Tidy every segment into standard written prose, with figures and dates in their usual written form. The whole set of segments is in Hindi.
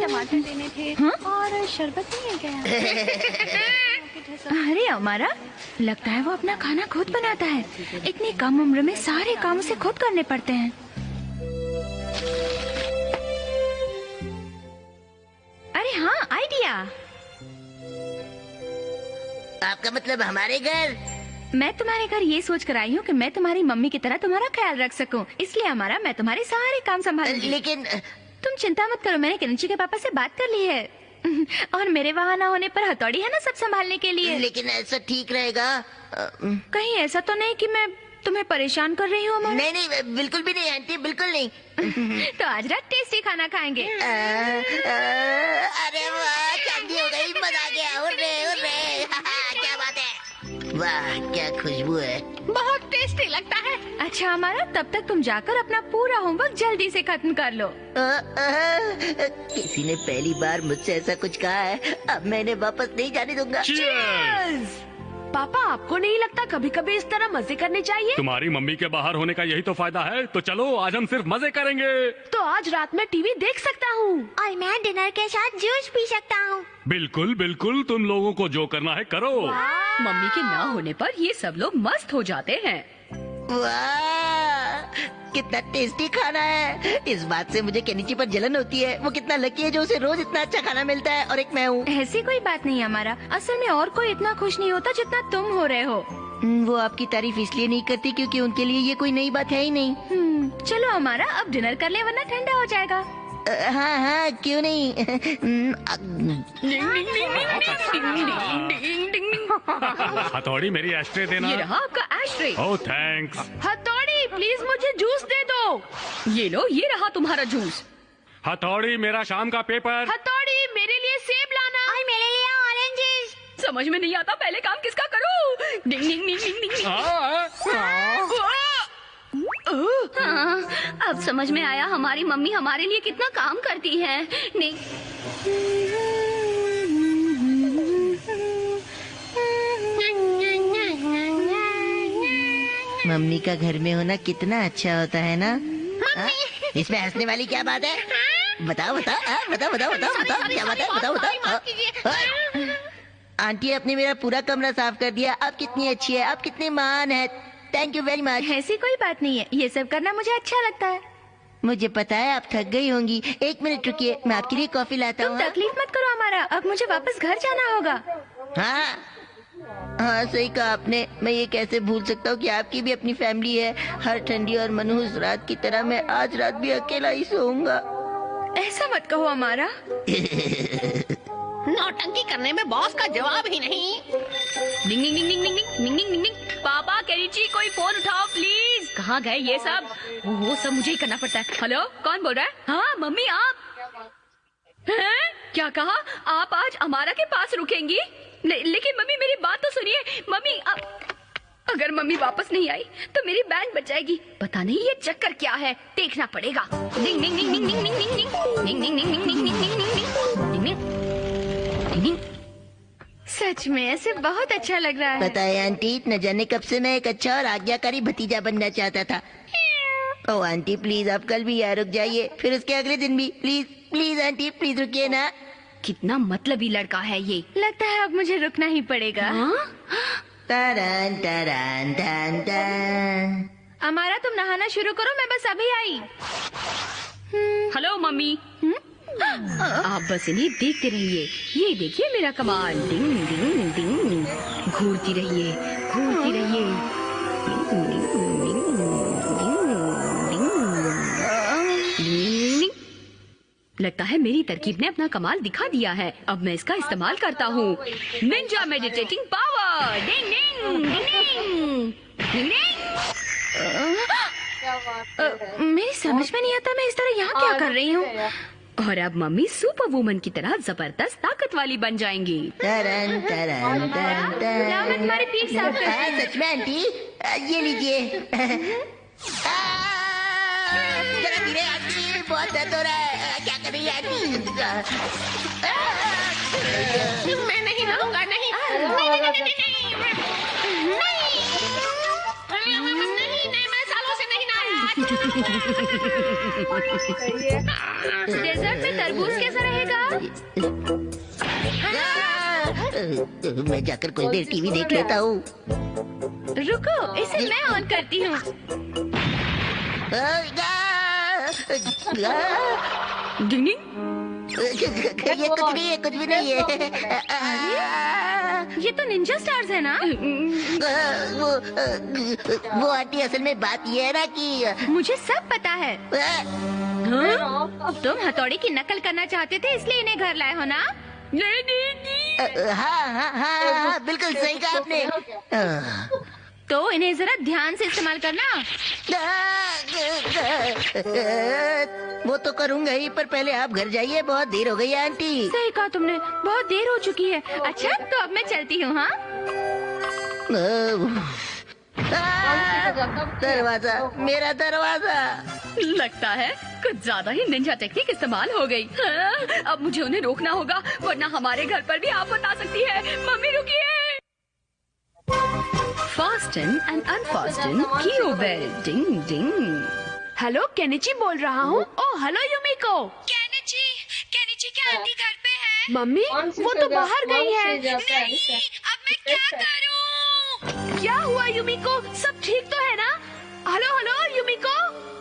टमाटर लेने थे। हाँ? और शरबत नहीं है क्या? अरे हमारा लगता है वो अपना खाना खुद बनाता है। इतनी कम उम्र में सारे काम उसे खुद करने पड़ते हैं। अरे हाँ, आइडिया। आपका मतलब हमारे घर? मैं तुम्हारे घर ये सोच कर आई हूँ कि मैं तुम्हारी मम्मी की तरह तुम्हारा ख्याल रख सकूं। इसलिए हमारा मैं तुम्हारे सारे काम संभालूंगी। लेकिन तुम चिंता मत करो, मैंने किरणची के पापा से बात कर ली है। और मेरे वहाँ ना होने पर हथौड़ी है ना सब संभालने के लिए। लेकिन ऐसा ठीक रहेगा? कहीं ऐसा तो नहीं कि मैं तुम्हें परेशान कर रही हूँ? नहीं नहीं, बिल्कुल भी नहीं आंटी, बिल्कुल नहीं। तो आज रात टेस्टी खाना खाएंगे। अरे वाह, चांदी हो गई, मजा आ गया। उर्रे उर्रे, क्या बात है। वाह, क्या खुशबू है। बहुत टेस्टी लगता है। अच्छा हमारा, तब तक तुम जाकर अपना पूरा होमवर्क जल्दी से खत्म कर लो। किसी ने पहली बार मुझसे ऐसा कुछ कहा है, अब मैं इन्हें वापस नहीं जाने दूंगा। पापा, आपको नहीं लगता कभी कभी इस तरह मजे करने चाहिए? तुम्हारी मम्मी के बाहर होने का यही तो फायदा है। तो चलो आज हम सिर्फ मजे करेंगे। तो आज रात में टीवी देख सकता हूँ। और मैं डिनर के साथ जूस पी सकता हूँ। बिल्कुल बिल्कुल, तुम लोगों को जो करना है करो। मम्मी के ना होने पर ये सब लोग मस्त हो जाते हैं। वाह, कितना टेस्टी खाना है। इस बात से मुझे केनिची पर जलन होती है। वो कितना लकी है जो उसे रोज इतना अच्छा खाना मिलता है, और एक मैं हूँ। ऐसी कोई बात नहीं हमारा, असल में और कोई इतना खुश नहीं होता जितना तुम हो रहे हो। वो आपकी तारीफ इसलिए नहीं करती क्योंकि उनके लिए ये कोई नई बात है ही नहीं। चलो हमारा, अब डिनर कर ले वरना ठंडा हो जाएगा। हाँ हाँ, क्यों नहीं। हथौड़ी, मेरी एस्ट्रे देना। ये रहा आपका एस्ट्रे। ओह थैंक्स। हथौड़ी, प्लीज मुझे जूस दे दो। ये लो, ये रहा तुम्हारा जूस। हथौड़ी, मेरा शाम का पेपर। हथौड़ी, मेरे लिए सेब लाना। और मेरे लिए ऑरेंजेस। समझ में नहीं आता पहले काम किसका करूं। डिंग डिंग डिंग डिंग डिंग। हाँ, अब समझ में आया हमारी मम्मी हमारे लिए कितना काम करती है। नहीं, मम्मी का घर में होना कितना अच्छा होता है ना। इसमें हंसने वाली क्या बात है? बताओ बताओ, बताओ बताओ बताओ बताओ, क्या बात है? बताओ बताओ। आंटी, आपने मेरा पूरा कमरा साफ कर दिया। आप कितनी अच्छी है, आप कितनी महान है। Thank you very much. ऐसी कोई बात नहीं है, ये सब करना मुझे अच्छा लगता है। मुझे पता है आप थक गई होंगी। एक मिनट रुकिए, मैं आपके लिए कॉफी लाता तुम हूँ। तकलीफ मत करो हमारा, अब मुझे वापस घर जाना होगा। हाँ हाँ, सही कहा आपने। मैं ये कैसे भूल सकता हूँ कि आपकी भी अपनी फैमिली है। हर ठंडी और मनहूस रात की तरह मैं आज रात भी अकेला ही सोऊंगा। ऐसा मत कहो हमारा। नौटंकी करने में बॉस का जवाब ही नहीं। डिंग ding ding ding ding ding ding ding डिंग। पापा, केनिची, कोई फोन उठाओ प्लीज। कहाँ गए ये सब? वो सब मुझे ही करना पड़ता है। हेलो, कौन बोल रहा है? हाँ मम्मी, आप हैं? क्या कहा? आप आज अमारा के पास रुकेंगी? लेकिन मम्मी मेरी बात तो सुनिए। मम्मी, अगर मम्मी वापस नहीं आई तो मेरी बैंड बच जाएगी। पता नहीं ये चक्कर क्या है, देखना पड़ेगा। डिंग ding ding ding ding ding ding ding ding ding ding ding ding ding ding ding डिंग। सच में ऐसे बहुत अच्छा लग रहा है। पता है आंटी, न जाने कब से मैं एक अच्छा और आज्ञाकारी भतीजा बनना चाहता था। ओ आंटी प्लीज, आप कल भी यहाँ रुक जाइए, फिर उसके अगले दिन भी। प्लीज प्लीज आंटी, प्लीज रुकिए ना। कितना मतलबी लड़का है ये। लगता है अब मुझे रुकना ही पड़ेगा। टरन टरन टन टन। हमारा, तुम नहाना शुरू करो, मैं बस अभी आई। Hello mummy. आप बस इन्हें देखते रहिए। ये देखिए मेरा कमाल। डिंग डिंग डिंग। घूरती रहिए, घूरती रहिए। डिंग डिंग डिंग डिंग डिंग। लगता है मेरी तरकीब ने अपना कमाल दिखा दिया है। अब मैं इसका इस्तेमाल करता हूँ। Ninja meditating power. Ding ding ding ding ding. मेरी समझ में नहीं आता मैं इस तरह यहाँ क्या कर रही हूँ। और अब मम्मी सुपर वुमन की तरह जबरदस्त ताकत वाली बन जाएंगी। टरन टरन टन टन। मैं तुम्हारी पीठ साफ करती हूँ। सच में आंटी, ये लीजिए। जरा धीरे आंटी, बहुत दर्द हो रहा है। क्या कर रही है आंटी? मैं नहीं नहाऊंगा। नहीं नहीं, मैं सालों से नहीं नहाया। डेजर्ट में तरबूज कैसा रहेगा? मैं जाकर कुछ देर टीवी देख लेता हूँ। रुको, इसे मैं ऑन करती हूँ। डिंग डिंग। ये कुछ नहीं है, कुछ भी नहीं है। ये तो निंजा स्टार्स है ना? वो आंटी, असल में बात ये है ना कि मुझे सब पता है। तुम हथौड़ी की नकल करना चाहते थे, इसलिए इन्हें घर लाए हो ना? हाँ, बिल्कुल सही कहा आपने। तो इन्हें जरा ध्यान से इस्तेमाल करना। वो तो करूंगा ही, पर पहले आप घर जाइए, बहुत देर हो गई है आंटी। सही कहा तुमने, बहुत देर हो चुकी है। अच्छा, तो अब मैं चलती हूँ। हाँ, दरवाजा, मेरा दरवाजा। लगता है कुछ ज्यादा ही निंजा टेक्निक इस्तेमाल हो गई। हाँ, अब मुझे उन्हें रोकना होगा, वरना हमारे घर पर भी आफत आ सकती है। मम्मी रुकिए। फास्टन एंड अनफास्टन कीओ bell. Ding ding. Hello, Kenichi बोल रहा हूँ। Oh hello Yumiko. केनिची क्या आंटी घर पे है? मम्मी वो तो बाहर गई है। नहीं, अब मैं क्या करूँ? क्या हुआ युमिको, सब ठीक तो है ना? Hello hello Yumiko.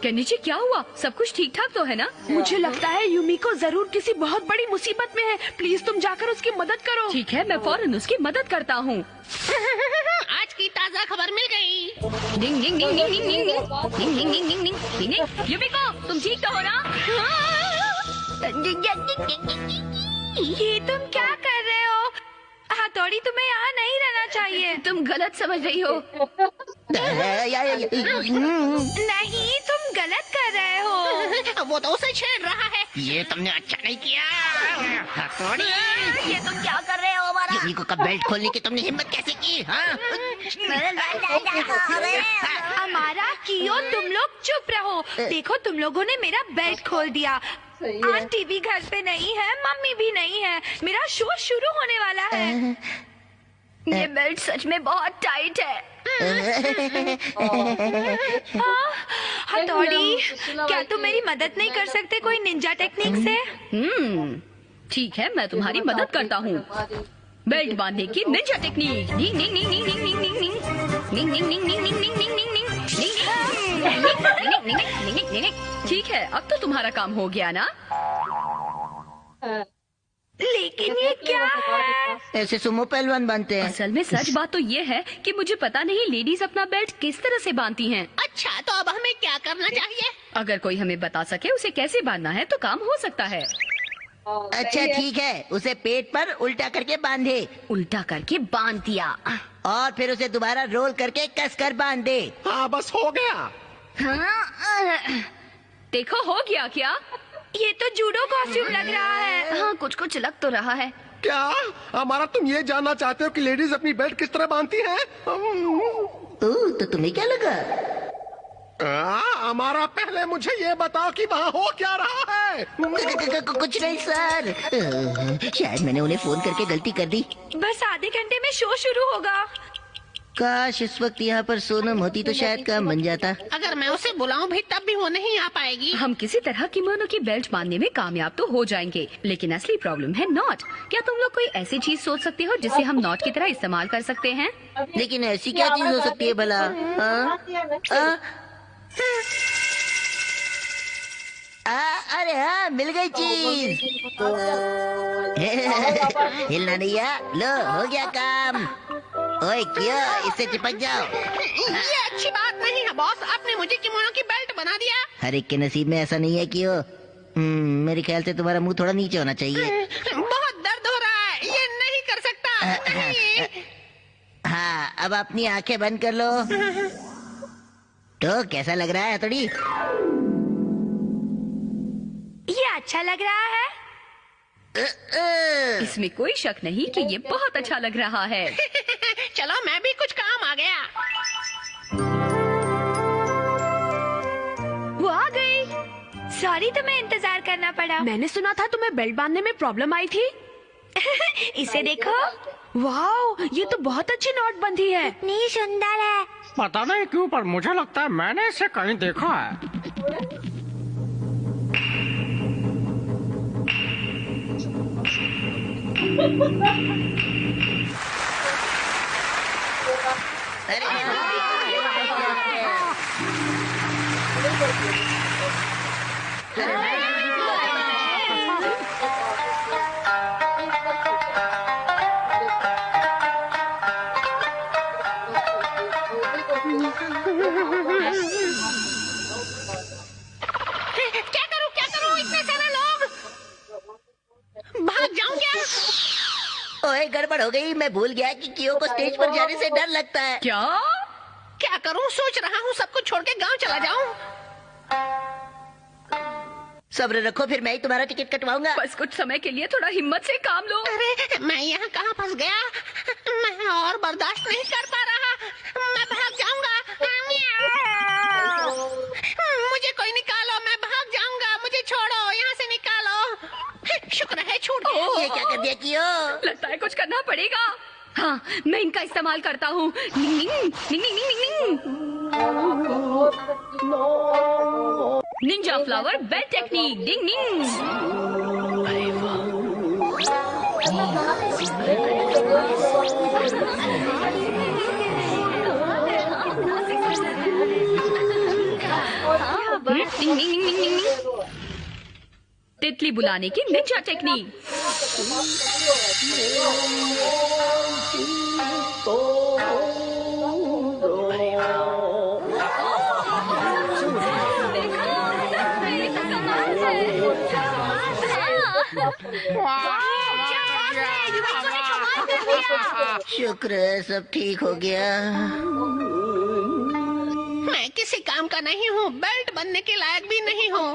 केनिची क्या हुआ? सब कुछ ठीक ठाक तो है ना? मुझे लगता है युमिको जरूर किसी बहुत बड़ी मुसीबत में है। प्लीज तुम जाकर उसकी मदद करो। ठीक है, मैं फौरन उसकी मदद करता हूँ। आज की ताज़ा खबर मिल गई। डिंग ding ding ding ding ding ding ding ding ding ding ding डिंग। युमिको, तुम ठीक तो हो ना? ये तुम क्या कर रहे हो? हथौड़ी, तुम्हें यहाँ नहीं रहना चाहिए। तुम गलत समझ रही हो। नहीं, तुम गलत कर रहे हो। वो तो उसे छेड़ रहा है। ये तुमने अच्छा नहीं किया। ये तुम क्या कर रहे हो हमारा? युमिको का बेल्ट खोलने की तुमने हिम्मत कैसे की? हाँ? हमारा कियो, तुम लोग चुप रहो। देखो, तुम लोगों ने मेरा बेल्ट खोल दिया। आंटी भी घर पे नहीं है, मम्मी भी नहीं है। मेरा शो शुरू होने वाला है। ये बेल्ट सच में बहुत टाइट है। हथौड़ी, क्या तुम मेरी मदद नहीं कर सकते कोई निंजा टेक्निक से? ठीक है, मैं तुम्हारी मदद करता हूँ। बेल्ट बांधने की Ninja technique. Ding ding ding ding ding ding ding ding ding ding ding ding ding ding ding डिंग। ठीक है, अब तो तुम्हारा काम हो गया ना? लेकिन ये क्या है? ऐसे सुमो पहलवान बनते हैं। असल में सच बात तो ये है कि मुझे पता नहीं लेडीज अपना बेल्ट किस तरह से बांधती हैं। अच्छा, तो अब हमें क्या करना चाहिए? अगर कोई हमें बता सके उसे कैसे बांधना है तो काम हो सकता है। अच्छा ठीक है, उसे पेट पर उल्टा करके बांधे उल्टा करके बांध दिया। और फिर उसे दोबारा रोल करके कसकर बांध दे। हाँ, बस हो गया। देखो, हो गया क्या? ये तो जूडो कॉस्ट्यूम लग रहा है। हाँ, कुछ कुछ लग तो रहा है। क्या हमारा तुम ये जानना चाहते हो कि लेडीज अपनी बेल्ट किस तरह बांधती हैं? तो तुम्हें क्या लगा? हमारा पहले मुझे ये बताओ कि वहाँ हो क्या रहा है? कुछ नहीं सर, शायद मैंने उन्हें फोन करके गलती कर दी। बस आधे घंटे में शो शुरू होगा। काश इस वक्त यहाँ पर सोनम होती तो शायद काम बन जाता। अगर मैं उसे बुलाऊं भी तब भी वो नहीं आ पाएगी। हम किसी तरह किमोनो की बेल्ट बांधने में कामयाब तो हो जाएंगे, लेकिन असली प्रॉब्लम है नॉट। क्या तुम लोग कोई ऐसी चीज सोच सकते हो जिसे हम नॉट की तरह इस्तेमाल कर सकते हैं? लेकिन ऐसी क्या चीज हो सकती है भला? अरे हाँ, मिल गई चीज। हिलना नहीं है। लो, हो गया काम। ओए क्यों, इससे चिपक जाओ। ये अच्छी बात नहीं है बॉस, आपने मुझे किमोनो की बेल्ट बना दिया। हर एक के नसीब में ऐसा नहीं है क्यों? मेरे ख्याल से तुम्हारा मुंह थोड़ा नीचे होना चाहिए। बहुत दर्द हो रहा है, ये नहीं कर सकता। नहीं। हाँ, अब अपनी आंखें बंद कर लो। तो कैसा लग रहा है थोड़ी? ये अच्छा लग रहा है। इसमें कोई शक नहीं कि ये बहुत अच्छा लग रहा है। चलो, मैं भी कुछ काम आ गया। वो आ गई। सॉरी, तुम्हें इंतजार करना पड़ा। मैंने सुना था तुम्हें बेल्ट बांधने में प्रॉब्लम आई थी। इसे देखो। वाओ, ये तो बहुत अच्छी नोटबंदी है। इतनी सुंदर है। पता नहीं क्यों, पर मुझे लगता है मैंने इसे कहीं देखा है। क्या करूं इतने सारे लोग? भाग जाऊं क्या? ओए गड़बड़ हो गई, मैं भूल गया कि कियो को स्टेज पर जाने से डर लगता है। क्या? क्या करूं? सोच रहा हूं सब कुछ छोड़ के गांव चला जाऊं। सब्र रखो, फिर मैं ही तुम्हारा टिकट कटवाऊंगा। बस कुछ समय के लिए थोड़ा हिम्मत से काम लो। अरे मैं यहाँ कहाँ फंस गया? मैं और बर्दाश्त नहीं कर पा रहा। मैं भाग जाऊंगा। मुझे कोई निकालो, मैं भाग जाऊंगा। मुझे छोड़ो, यहाँ से निकालो। शुक्र है छूट गया। ये क्या कर दिया कियो? लगता है कुछ करना पड़ेगा। हाँ, मैं इनका इस्तेमाल करता हूँ। Ninja flower bell technique. Ding ding. तितली बुलाने की निंजा टेक्निक। शुक्र है सब ठीक हो गया। मैं किसी काम का नहीं हूँ, बेल्ट बनने के लायक भी नहीं हूँ।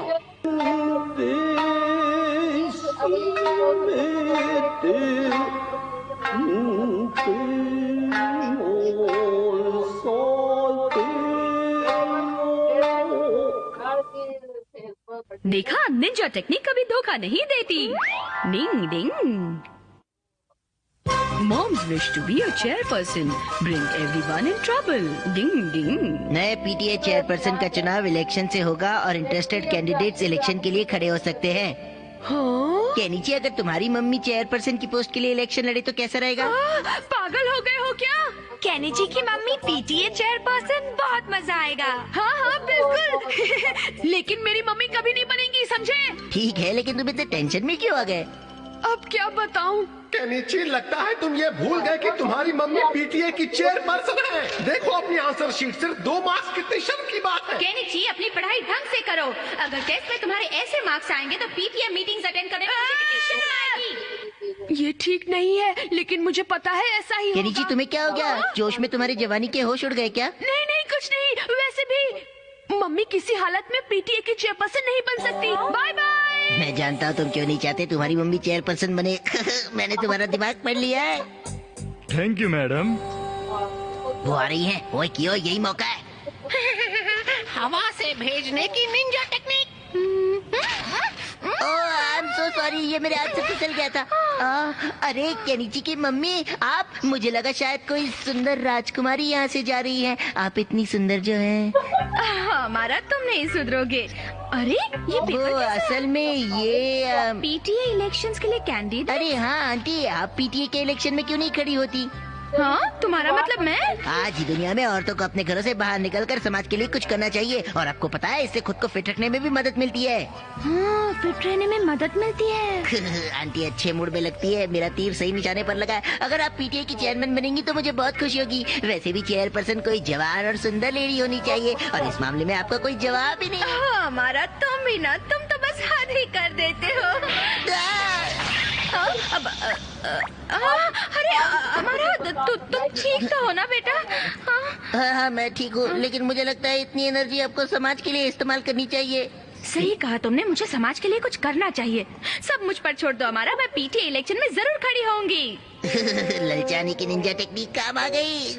देखा, निंजा टेक्निक कभी धोखा नहीं देती। डिंग डिंग। Mom's wish to be a chairperson bring everyone in trouble. Ding ding. नए पीटीए चेयरपर्सन का चुनाव इलेक्शन से होगा और इंटरेस्टेड कैंडिडेट्स इलेक्शन के लिए खड़े हो सकते हैं। हाँ? केनिची, अगर तुम्हारी मम्मी चेयरपर्सन की पोस्ट के लिए इलेक्शन लड़े तो कैसा रहेगा? पागल हो गए हो क्या? केनिची की मम्मी पीटीए चेयरपर्सन, बहुत मजा आएगा। हाँ हाँ बिल्कुल। लेकिन मेरी मम्मी कभी नहीं बनेगी, समझे? ठीक है, लेकिन तुम इतने टेंशन में क्यों आ गए? अब क्या बताऊं? केनिची, लगता है तुम ये भूल गए कि तुम्हारी मम्मी पीटीए की चेयरपर्सन है। देखो अपनी आंसर शीट, सिर्फ 2 मार्क्स, कितनी शर्म की बात है। केनिची, अपनी पढ़ाई ढंग से करो। अगर टेस्ट में तुम्हारे ऐसे मार्क्स आएंगे तो पीटीए मीटिंग्स अटेंड करने में मुझे कितनी शर्म आएगी। ये ठीक नहीं है, लेकिन मुझे पता है ऐसा ही केनिची, होगा। तुम्हें क्या हो गया? जोश में तुम्हारी जवानी के होश उड़ गए क्या? नहीं नहीं, कुछ नहीं। वैसे भी मम्मी किसी हालत में पीटीए की चेयरपर्सन नहीं बन सकती। Bye bye. मैं जानता हूँ तुम क्यों नहीं चाहते तुम्हारी मम्मी चेयरपर्सन बने। मैंने तुम्हारा दिमाग पढ़ लिया है। Thank you madam. वो आ रही है। ओए कियो, यही मौका है। हवा से भेजने की Ninja technique. Oh, I am so sorry, ये मेरे हाथ से फिसल गया था। अरे केनिची की मम्मी, आप, मुझे लगा शायद कोई सुंदर राजकुमारी यहाँ से जा रही है। आप इतनी सुंदर जो हैं। हमारा तुम नहीं सुधरोगे। अरे ये वो पेपर कैसा? असल में ये पीटीए इलेक्शंस के लिए कैंडिडेट। अरे हाँ आंटी, आप पीटीए के इलेक्शन में क्यों नहीं खड़ी होती? हाँ, तुम्हारा मतलब मैं? आज ही दुनिया में औरतों को अपने घरों से बाहर निकलकर समाज के लिए कुछ करना चाहिए। और आपको पता है, इससे खुद को फिट रखने में भी मदद मिलती है। हाँ, फिट रहने में मदद मिलती है। आंटी अच्छे मूड में लगती है। मेरा तीर सही निशाने पर लगा है। अगर आप पीटीए की चेयरमैन बनेंगी तो मुझे बहुत खुशी होगी। वैसे भी चेयरपर्सन कोई जवान और सुंदर लेडी होनी चाहिए, और इस मामले में आपका कोई जवाब ही नहीं। हाँ, हमारा तुम भी ना, तुम तो बस हद ही कर देते हो। अब अरे हमारा तुम ठीक तो हो ना बेटा? हाँ हाँ, मैं ठीक हूँ, लेकिन मुझे लगता है इतनी एनर्जी आपको समाज के लिए इस्तेमाल करनी चाहिए। सही कहा तुमने, मुझे समाज के लिए कुछ करना चाहिए। सब मुझ पर छोड़ दो हमारा, मैं पीटीए इलेक्शन में जरूर खड़ी होंगी। ललचाने की निंजा टेक्निक काम आ गई।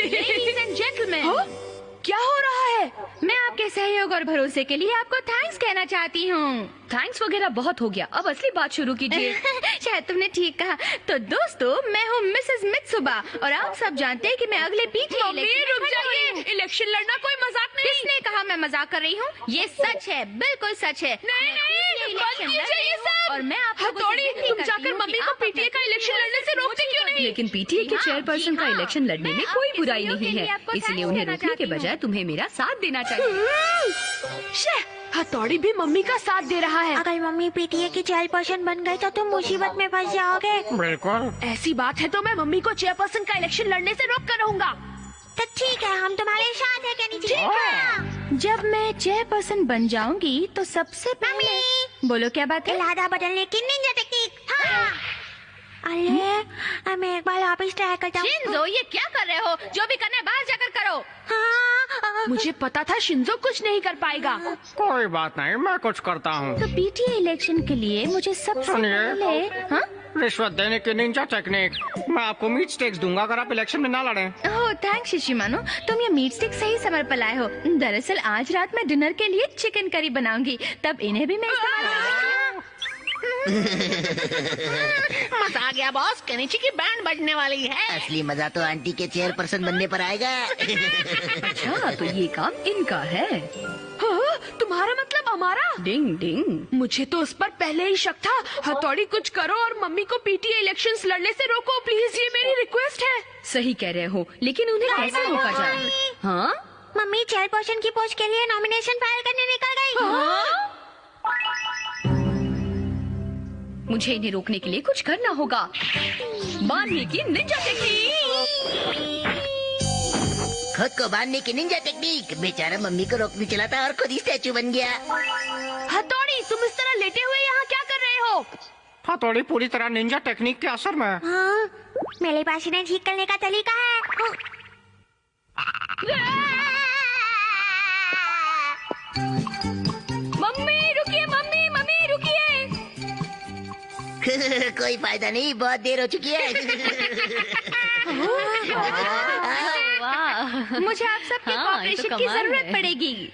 Ladies and gentlemen, क्या हो रहा है? मैं आपके सहयोग और भरोसे के लिए आपको थैंक्स कहना चाहती हूँ। थैंक्स वगैरह बहुत हो गया, अब असली बात शुरू कीजिए। शायद तुमने ठीक कहा। तो दोस्तों, मैं हूँ मिसेस मित्सुबा और आप सब जानते हैं कि मैं अगले पीटीए मम्मी रुक जाइए, इलेक्शन लड़ना कोई मजाक नहीं। किसने कहा मैं मजाक कर रही हूँ? ये सच है, बिल्कुल सच है। नहीं नहीं, बंद कीजिए ये सब। और मैं आपको हथौड़ी, तुम जाकर मम्मी को पीटीए का इलेक्शन लड़ने से रोकते क्यों नहीं? लेकिन पीटीए के चेयरपर्सन का इलेक्शन लड़ने में कोई बुराई नहीं है, इसलिए उन्हें रोकने के बजाय तुम्हें मेरा साथ देना चाहिए। हथौड़ी भी मम्मी का साथ दे रहा है। अगर मम्मी पीटीए की चेयरपर्सन बन गई तो तुम मुसीबत में फंस जाओगे। बिल्कुल। ऐसी बात है तो मैं मम्मी को चेयरपर्सन का इलेक्शन लड़ने से रोक कर रहूंगा। तो ठीक है, हम तुम्हारे साथ हैं केनिची। ठीक है। जब मैं चेयरपर्सन बन जाऊंगी तो सबसे पहले बोलो क्या बात है? इलादा बदलने की निंजा टेक्निक। हाँ। अरे मैं एक बार वापस ट्राई करता हूँ। शिंजो, ये क्या कर रहे हो? जो भी करना है बाहर जाकर करो। हाँ। मुझे पता था शिंजो कुछ नहीं कर पाएगा। कोई बात नहीं, मैं कुछ करता हूँ। तो पीटीए इलेक्शन के लिए मुझे सबसे सुनिए। पहले हाँ? रिश्वत देने की निंजा टेक्निक। मैं आपको मीट स्टेक्स दूंगा अगर आप इलेक्शन में ना लड़ें। ओह थैंक्स शिशिमानो, तुम ये मीट स्टिक सही समय पर लाए हो। दरअसल आज रात मैं डिनर के लिए चिकन करी बनाऊंगी, तब इन्हें भी मैं इस्तेमाल करूंगी। मजा आ गया बॉस, केनिची की बैंड बजने वाली है। असली मजा तो आंटी के चेयरपर्सन बनने पर आएगा। अच्छा, तो ये काम इनका है। हाँ, तुम्हारा मतलब हमारा? डिंग डिंग। मुझे तो उस पर पहले ही शक था। हथौड़ी कुछ करो और मम्मी को पीटीए इलेक्शंस लड़ने से रोको प्लीज, ये मेरी रिक्वेस्ट है। सही कह रहे हो, लेकिन उन्हें कैसे रोका जाए? हाँ? मम्मी चेयरपर्सन की पोस्ट के लिए नॉमिनेशन फाइल करने निकल गई। हाँ? मुझे इन्हें रोकने के लिए कुछ करना होगा। बांधने की निंजा टेक्निक। खुद को बांधने की निंजा टेक्निक। बेचारा मम्मी को रोकने चला था और खुद ही स्टैचू बन गया। हथौड़ी, तुम इस तरह लेटे हुए यहाँ क्या कर रहे हो? हथौड़ी पूरी तरह निंजा टेक्निक के असर में। हाँ, मेरे पास इन्हें ठीक करने का तरीका है। मम्मी रुकिए, मम्मी मम्मी रुकिए। कोई फायदा नहीं, बहुत देर हो चुकी है। वाह, मुझे आप सबके हाँ, ये तो कोऑपरेशन की कमाल जरूरत है। पड़ेगी।